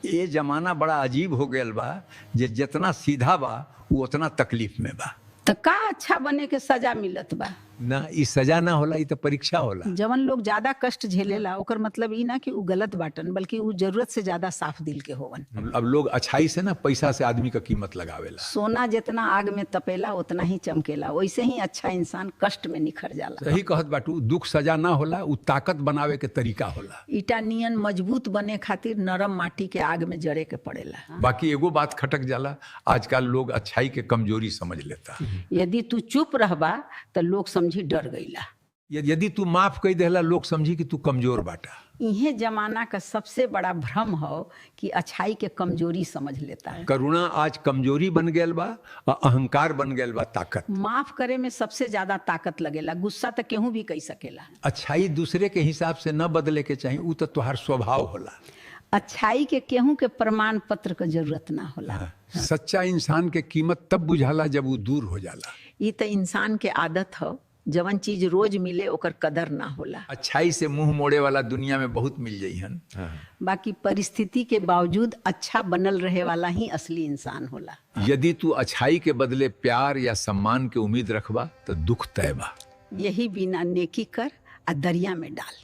ये जमाना बड़ा अजीब हो गया बा, जे जितना सीधा बा वो उतना तकलीफ में बा। तो का अच्छा बने के सजा मिलत बा। ना ई सजा ना होला, ई तो परीक्षा होला। जवन लोग ज्यादा कष्ट झेलेला ओकर मतलब ई ना कि उ गलत बाटन, बल्कि उ जरूरत से ज्यादा साफ दिल के होवन। अब लोग अच्छाई से ना पैसा से आदमी का कीमत लगावेला। सोना जितना आग में तपेला उतना ही चमकेला, वैसे ही अच्छा इंसान कष्ट में निखर जाला। सही कहत बाटू, दुख सजा ना होला, उ ताकत बनावे के तरीका होला। ईटा नियन मजबूत बने खातिर नरम माटी के आग में जड़े के पड़ेला। बाकी एगो बात खटक जाला, आजकल लोग अच्छाई के कमजोरी समझ लेता। यदि तू चुप रहबा तो लोग समझी डर गईला। यदि तू माफ कर देला, लोग समझी कि तू कमजोर बाटा। इहे जमाना का सबसे बड़ा भ्रम हो कि अच्छाई के कमजोरी समझ लेता है। करुणा आज कमजोरी बन गया बा और अहंकार बन गया बा ताकत। माफ करे में सबसे ज्यादा ताकत लगेला, गुस्सा तो केहू भी कह सकेला। अच्छाई दूसरे के हिसाब से न बदले के चाहिए, उ तो तुहार स्वभाव होला। अच्छाई के केहू के प्रमाण पत्र के जरूरत ना होला। सच्चा इंसान के कीमत तब बुझाला जब वो दूर हो जाला। ये तो इंसान के आदत हो, जवन चीज रोज मिले ओकर कदर ना होला। अच्छाई से मुंह मोड़े वाला दुनिया में बहुत मिल जाइहन। बाकी परिस्थिति के बावजूद अच्छा बनल रहे वाला ही असली इंसान होला। यदि तू अच्छाई के बदले प्यार या सम्मान के उम्मीद रखबा तो दुख तय बा। यही बिना नेकी कर आ दरिया में डाल।